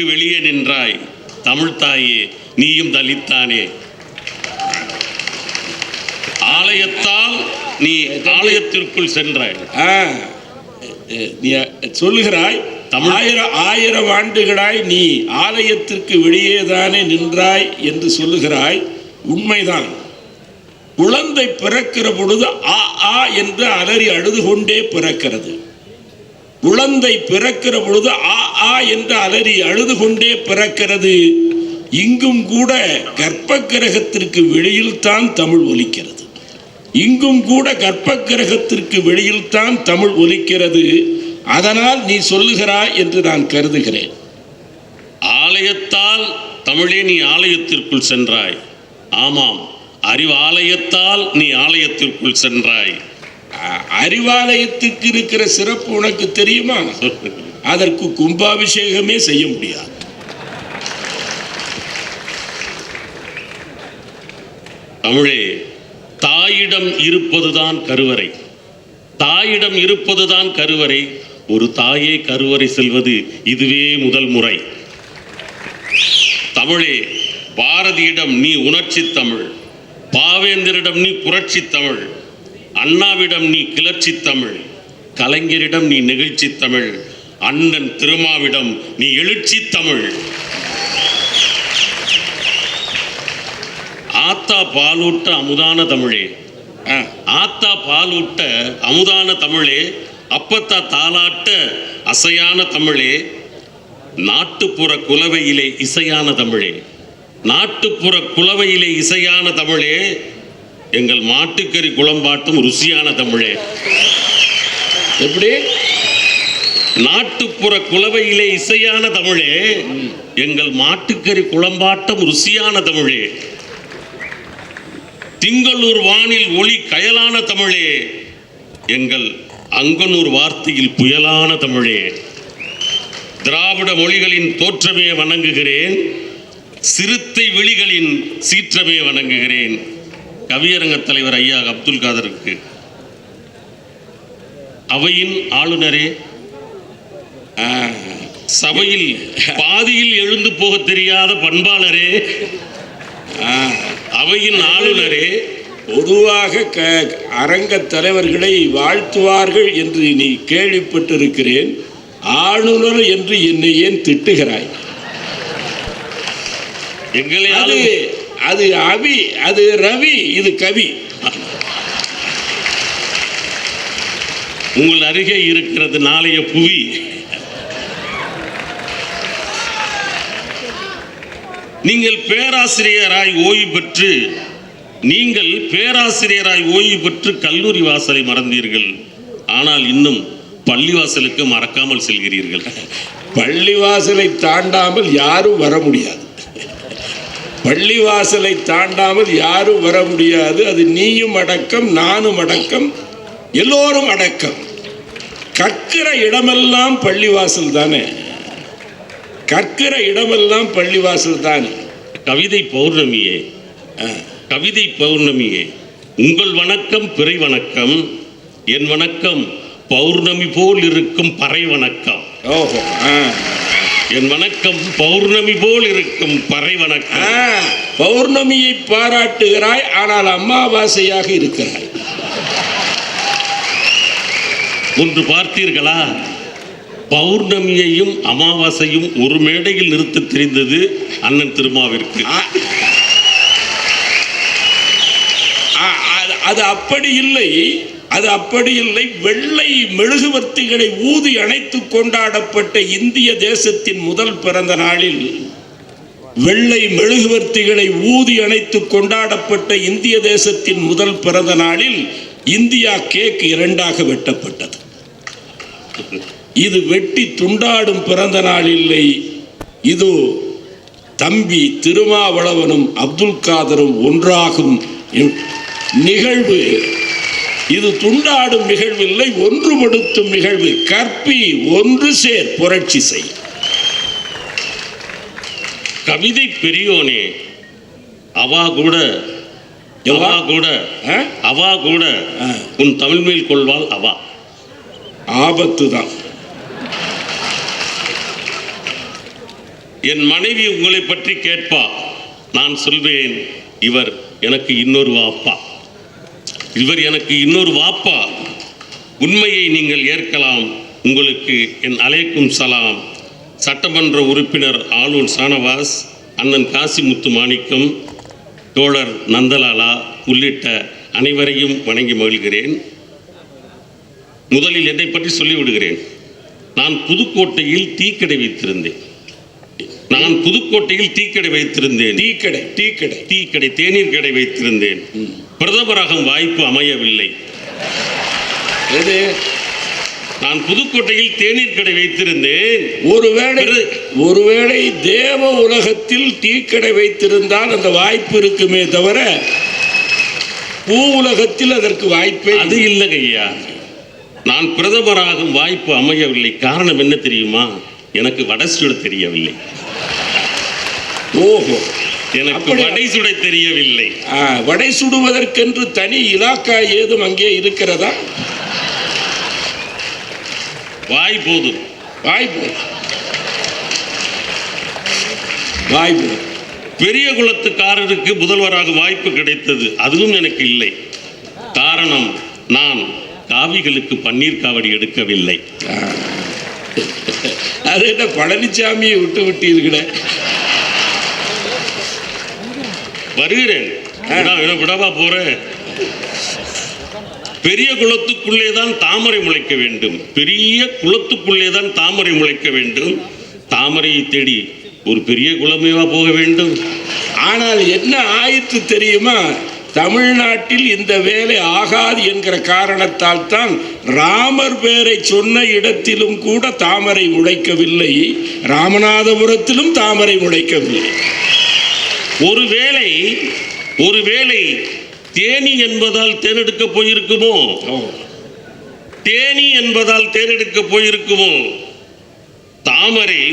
வெளியே நின்றாய் தமிழ்த்தாயே, நீயும் தலித்தானே. ஆலயத்தால் நீ ஆலயத்திற்குள் சென்றாய். நீ சொல்லுகிறாய், ஆயிரம் ஆண்டுகளாய் நீ ஆலயத்திற்கு வெளியேதானே நின்றாய் என்று சொல்லுகிறாய். உண்மைதான். குழந்தை பிறக்கிற பொழுது ஆ ஆ என்று அலறி அழுது கொண்டே பிறக்கிறது. குழந்தை பிறக்கிற பொழுது ஆ ஆ என்று அலறி அழுது கொண்டே பிறக்கிறது. இங்கும் கூட கர்ப்ப கிரகத்திற்கு வெளியில் தான் தமிழ் ஒலிக்கிறது. இங்கும் கூட கர்ப்ப கிரகத்திற்கு வெளியில் தான் தமிழ் ஒலிக்கிறது. அதனால் நீ சொல்லுகிறாய் என்று நான் கருதுகிறேன். ஆலயத்தால் தமிழே நீ ஆலயத்திற்குள் சென்றாய். ஆமாம், அறிவாலயத்தால் நீ ஆலயத்திற்குள் சென்றாய். அறிவாலயத்துக்கு இருக்கிற சிறப்பு உனக்கு தெரியுமா? அதற்கு கும்பாபிஷேகமே செய்ய முடியாது. தமிழே, தாயிடம் இருப்பதுதான் கருவறை. தாயிடம் இருப்பதுதான் கருவறை. ஒரு தாயே கருவறை செல்வது இதுவே முதல் முறை. தமிழே, பாரதியிடம் நீ உணர்ச்சி தமிழ், பாவேந்தரிடம் நீ புரட்சி தமிழ், அண்ணாவிடம் நீ கிளர்ச்சி தமிழ், கலைஞரிடம் நீ நெகிழ்ச்சி தமிழ், அண்ணன் திருமாவிடம் நீ எழுச்சி தமிழ். ஆத்தா பாலூட்ட அமுதான தமிழே, ஆத்தா பாலூட்ட அமுதான தமிழே, அப்பத்தா தாலாட்ட அசையான தமிழே, நாட்டுப்புற குலவையிலே இசையான தமிழே, நாட்டுப்புற குலவையிலே இசையான தமிழே, எங்கள் மாட்டுக்கறி குளம்பாட்டும் ருசியான தமிழே. எப்படி? நாட்டுப்புற குலவையிலே இசையான தமிழே, எங்கள் மாட்டுக்கறி குளம்பாட்டம் ருசியான தமிழே. திங்களூர் வானில் ஒளி கயலான தமிழே, எங்கள் அங்கனூர் வார்த்தையில் புயலான தமிழே. திராவிட மொழிகளின் தோற்றமே வணங்குகிறேன், சிறுத்தை விழிகளின் சீற்றமே வணங்குகிறேன். கவியரங்க தலைவர் ஐயா அப்துல் காதருக்கு, அவையின் ஆளுநரே, சபையில் பாதியில் எழுந்து போக தெரியாத பண்பாளரே, அவையின் ஆளுநரே, பொதுவாக அரங்க தலைவர்களை வாழ்த்துவார்கள் என்று நீ கேள்விப்பட்டிருக்கிறேன். ஆளுநர் என்று என்னை ஏன் திட்டுகிறாய்? அது அவி, அது ரவி, இது கவி. உங்கள் அருகே இருக்கிறது நாளைய புவி. நீங்கள் பேராசிரியராய் ஓய்வு பெற்று கல்லூரி வாசலை மறந்தீர்கள். ஆனால் இன்னும் பள்ளிவாசலுக்கு மறக்காமல் செல்கிறீர்கள். பள்ளிவாசலை தாண்டாமல் யாரும் வர முடியாது. பள்ளிவாசலை தாண்டாமல் யாரும் வர முடியாது. அது நீயும் அடக்கம், நானும் அடக்கம், எல்லோரும் அடக்கம். கற்கிற இடமெல்லாம் பள்ளிவாசல் தானே. கற்கிற இடமெல்லாம் பள்ளிவாசல் தானே. கவிதை பௌர்ணமியே, கவிதை பௌர்ணமியே, உங்கள் வணக்கம் பிறை வணக்கம், என் வணக்கம் பௌர்ணமி போல் இருக்கும் பறை வணக்கம். ஓஹோ, என் வணக்கம் பௌர்ணமி போல் இருக்கும் பறை வணக்கம். பௌர்ணமியை பாராட்டுகிறாய், ஆனால் அமாவாசையாக இருக்கிறாய். ஒன்று பார்த்தீர்களா? பௌர்ணமியையும் அமாவாசையும் ஒரு மேடையில் நிறுத்த தெரிந்தது அண்ணன் திருமாவிற்கு. அது அப்படி இல்லை, அது அப்படி இல்லை. வெள்ளை மெழுகுவர்த்திகளை ஊதி அணைத்து கொண்டாடப்பட்ட இந்திய தேசத்தின் முதல் பிறந்த நாளில், வெள்ளை மெழுகுவர்த்திகளை ஊதி அணைத்து கொண்டாடப்பட்ட இந்திய தேசத்தின் முதல் பிறந்த நாளில் இந்தியா கேக் இரண்டாக வெட்டப்பட்டது. இது வெட்டி துண்டாடும் பிறந்த நாள் இல்லை. இது தம்பி திருமாவளவனும் அப்துல் காதரும் ஒன்றாகும் நிகழ்வு. இது துண்டாடும் நிகழ்வில்லை, ஒன்றுபடுத்தும் நிகழ்வு. கற்பி, ஒன்று சேர், புரட்சி செய். கவிதை பெரியோனே, அவா கூட உன் தமிழ் மேல் கொள்வாள். அவா ஆபத்து தான். என் மனைவி உங்களை பற்றி கேட்பா, நான் சொல்வேன் இவர் எனக்கு இன்னொரு வாப்பா, இவர் எனக்கு இன்னொரு வாப்பா. உண்மையை நீங்கள் ஏற்கலாம். உங்களுக்கு என் அலைக்கும் சலாம். சட்டமன்ற உறுப்பினர் ஆலூர் ஷானவாஸ், அண்ணன் காசிமுத்து மாணிக்கம், தோழர் நந்தலாலா உள்ளிட்ட அனைவரையும் வணங்கி மகிழ்கிறேன். முதலில் என்னை பற்றி சொல்லிவிடுகிறேன். நான் புதுக்கோட்டையில் டீக்கடை வைத்திருந்தேன். டீக்கடை தேநீர் கடை வைத்திருந்தேன். பிரதமராகும் வாய்ப்பு அமையவில்லை. நான் புதுக்கோட்டையில் தேநீர் கடை வைத்திருந்தேன். ஒருவேளை தேவ உலகத்தில் டீக்கடை வைத்திருந்தால் அந்த வாய்ப்பு இருக்குமே தவிர பூ உலகத்தில் அதற்கு வாய்ப்பே அது இல்லைங்க ஐயா. நான் பிரதமராகும் வாய்ப்பு அமையவில்லை. காரணம் என்ன தெரியுமா? எனக்கு வடை சுட தெரியவில்லை. ஓஹோ, எனக்கு வடை சுட தெரியவில்லை. வடை சுடுவதற்கென்று தனி இலாக்கா ஏதும் அங்கே இருக்கிறதா? வாய் போதும். பெரிய குலத்துக்காரருக்கு முதல்வராக வாய்ப்பு கிடைத்தது, அதுவும் எனக்கு இல்லை. காரணம், நான் காவிகளுக்கு பன்னீர் காவடி எடுக்கவில்லை. அது என்ன பழனிசாமியை விட்டீர்கள? வருகிறேன், விடவா போறேன். பெரிய குளத்துக்குள்ளே தான் தாமரை முளைக்க வேண்டும். பெரிய குளத்துக்குள்ளே தான் தாமரை முளைக்க வேண்டும். தாமரையை தேடி ஒரு பெரிய குளமேவா போக வேண்டும்? ஆனால் என்ன ஆயிற்று தெரியுமா? தமிழ்நாட்டில் இந்த வேலை ஆகாது என்கிற காரணத்தால் தான் ராமர் பெயரை சொன்ன இடத்திலும் கூட தாமரை முளைக்கவில்லை, ராமநாதபுரத்திலும் தாமரை முளைக்கவில்லை. ஒருவேளை தேனி என்பதால் தேர்ந்தெடுக்க போயிருக்குமோ? தேனி என்பதால் தேர்ந்தெடுக்க போயிருக்குமோ? தாமரை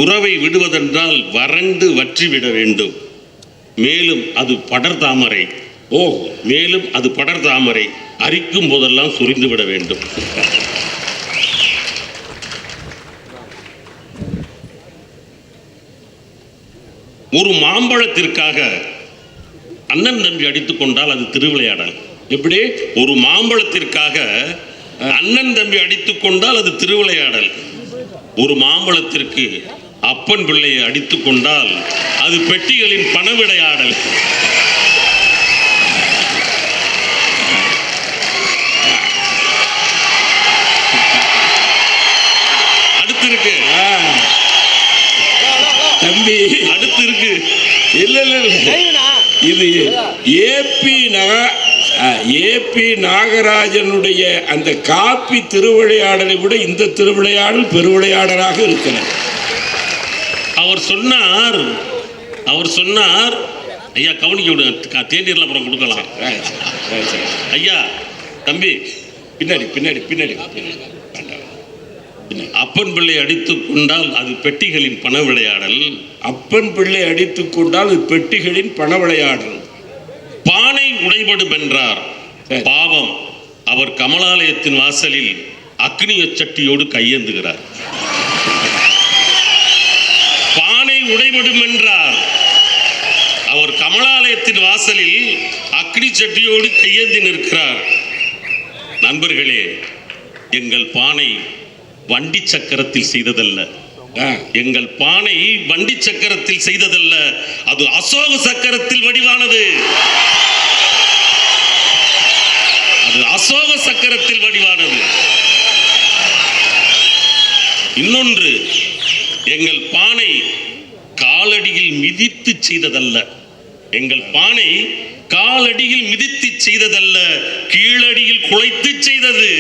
உறவை விடுவதென்றால் வறண்டு வற்றிவிட வேண்டும். மேலும் அது படர் தாமரை. மேலும் அது படர் தாமரை அரிக்கும் போதெல்லாம் சுரிந்து விட வேண்டும். ஒரு மாம்பழத்திற்காக அண்ணன் தம்பி அடித்துக் கொண்டால் அது திருவிளையாடல். எப்படி? ஒரு மாம்பழத்திற்காக அண்ணன் தம்பி அடித்துக் கொண்டால் அது திருவிளையாடல். ஒரு மாம்பழத்திற்கு அப்பன் பிள்ளையை அடித்துக் கொண்டால் அது பெட்டிகளின் பணவிடையாடல். அடுத்து இருக்கு தம்பி, அடுத்து இருக்கு. இல்ல இது ஏபி நாகராஜனுடைய அந்த காப்பி திருவிளையாடலை விட இந்த திருவிளையாடல் பெருவிளையாடலாக இருக்கிறது. அவர் சொன்னார் ஐயா கவனிக்க விடு, தேநீர்ல அப்புறம் கொடுக்கலாம். ஐயா தம்பி பின்னாடி அப்பன் பிள்ளை அடித்துக் கொண்டால் அது பெட்டிகளின் பண விளையாடல். அப்பன் பிள்ளை அடித்துக் கொண்டால் அது பெட்டிகளின் பண விளையாடல். பானை உடைபடும் என்றார். பாவம், அவர் கமலாலயத்தின் வாசலில் அக்னிய சட்டியோடு கையேந்துகிறார். பானை உடைபடும் என்றார். அவர் கமலாலயத்தின் வாசலில் அக்னி சட்டியோடு கையேந்தி நிற்கிறார். நண்பர்களே, எங்கள் பானை வண்டி சக்கரத்தில் செய்ததல்ல. எங்கள் பானை வண்டி சக்கரத்தில் செய்ததல்ல, அது அசோக சக்கரத்தில் வடிவானது. அது அசோக சக்கரத்தில் வடிவானது. இன்னொன்று, எங்கள் பானை காலடியில் மிதித்து செய்ததல்ல. எங்கள் பானை காலடியில் மிதித்து செய்ததல்ல, கீழடியில் குலைத்து செய்தது.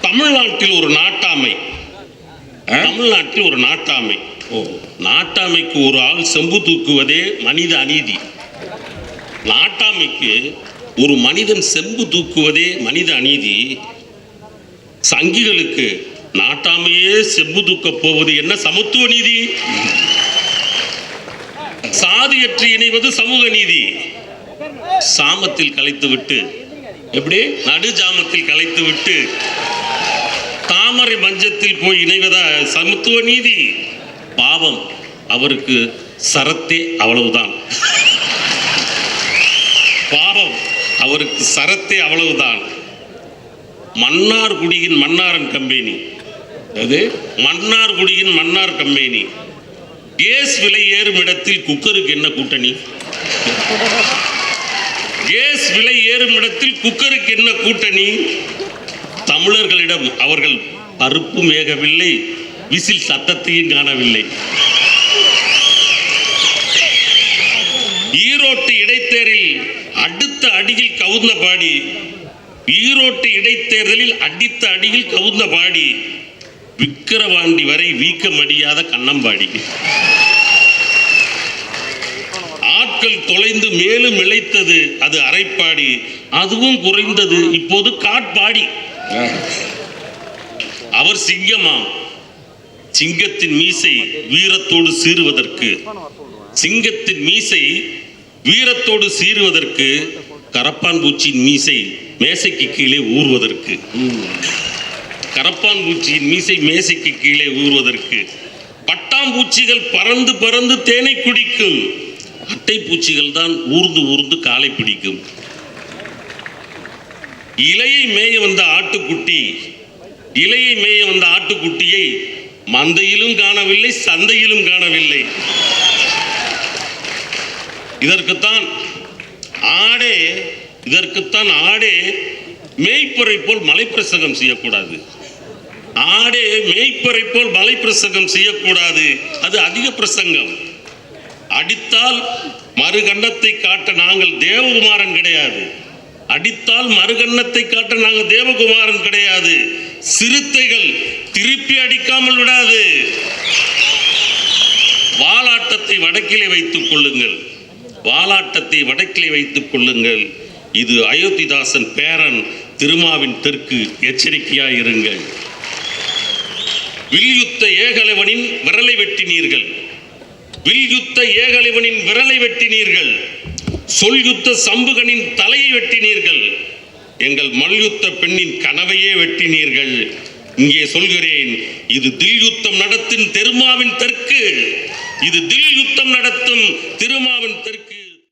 தமிழ்நாட்டில் ஒரு நாட்டாமை. நாட்டாமைக்கு ஒரு ஆள் செம்பு தூக்குவதே மனித அநீதி. நாட்டாமைக்கு ஒரு மனிதன் செம்பு தூக்குவதே மனித அநீதி. சங்கிகளுக்கு நாட்டாமையே செம்பு தூக்கப் போவது என்ன சமத்துவ நீதி? சாதியற்று இணைவது சமூக நீதி. சாமத்தில் கலைத்துவிட்டு, எப்படி நடு ஜாமத்தில் கலைத்துவிட்டு தாமரை மஞ்சத்தில் போய் இணைவதா சமத்துவ நீதி? பாவம், அவருக்கு சரத்தே அவ்வளவுதான். பாவம், அவருக்கு சரத்தே அவ்வளவுதான். மன்னார்குடியின் மன்னாரன் கம்பெனி, அது மன்னார்குடியின் மன்னார் கம்பெனி. கேஸ் விலை ஏறும் இடத்தில் குக்கருக்கு என்ன கூட்டணி? கேஸ் விலை ஏறும் இடத்தில் குக்கருக்கு என்ன கூட்டணி? தமிழர்களிடம் அவர்கள் பருப்பும் வேகவில்லை, விசில் சத்தத்தையும் காணவில்லை. ஈரோட்டு இடைத்தேர்தலில் அடுத்த அடியில் கவுந்த பாடி, ஈரோட்டு இடைத்தேர்தலில் அடித்த அடியில் கவுந்த பாடி, விக்கிரவாண்டி வரை வீக்க மடியாத கண்ணம்பாடி. ஆட்கள் தொலைந்து மேலும் இழைத்தது அது அரைப்பாடி, அதுவும் குறைந்தது இப்போது காட்பாடி. அவர் சிங்கமாம், சிங்கத்தின் மீசை வீரத்தோடு சீறுவதற்கு, சிங்கத்தின் மீசை வீரத்தோடு சீறுவதற்கு, கரப்பான் பூச்சியின் மீசை மேசைக்கு கீழே ஊறுவதற்கு. கரப்பான் பூச்சியின் மீசை மேசைக்கு கீழே ஊறுவதற்கு. பட்டாம்பூச்சிகள் பறந்து பறந்து தேனை குடிக்கும், அட்டை பூச்சிகள் தான் ஊர்ந்து ஊர்ந்து காலை பிடிக்கும். இலையை மேய வந்த ஆட்டுக்குட்டி, இலையை மேய வந்த ஆட்டுக்குட்டியை மந்தையிலும் காணவில்லை, சந்தையிலும் காணவில்லை. இதற்குத்தான் ஆடே மேய்ப்பரை போல் மலைப்பிரசங்கம் செய்யக்கூடாது. ஆடே மேய்ப்பரை போல் மலைப்பிரசங்கம் செய்யக்கூடாது, அது அதிக பிரசங்கம். அடித்தால் மறுகண்ணத்தை காட்ட நாங்கள் தேவகுமாரன் கிடையாது. அடித்தால் மறுகண்ணத்தை காட்ட நாங்கள் தேவகுமாரன் கிடையாது. சிறுத்தைகள் திருப்பி அடிக்காமல் விடாது. வாலாட்டத்தை வடக்கிலே வைத்துக் கொள்ளுங்கள், வாலாட்டத்தை வடக்கிலே வைத்துக் கொள்ளுங்கள். இது அயோத்திதாசன் பேரன் திருமாவின் தெற்கு, எச்சரிக்கையாய் இருங்கள். வில்யுத்த ஏகலைவனின் விரலை வெட்டினீர்கள், வில்யுத்த ஏகலைவனின் விரலை வெட்டினீர்கள். சொல்யுத்த சம்புகனின் தலையை வெட்டினீர்கள். எங்கள் மல்யுத்த பெண்ணின் கனவையே வெட்டினீர்கள். இங்கே சொல்கிறேன், இது தில் யுத்தம் நடத்தும் திருமாவின் தெற்கு, இது தில் யுத்தம் நடத்தும் திருமாவின் தெற்கு.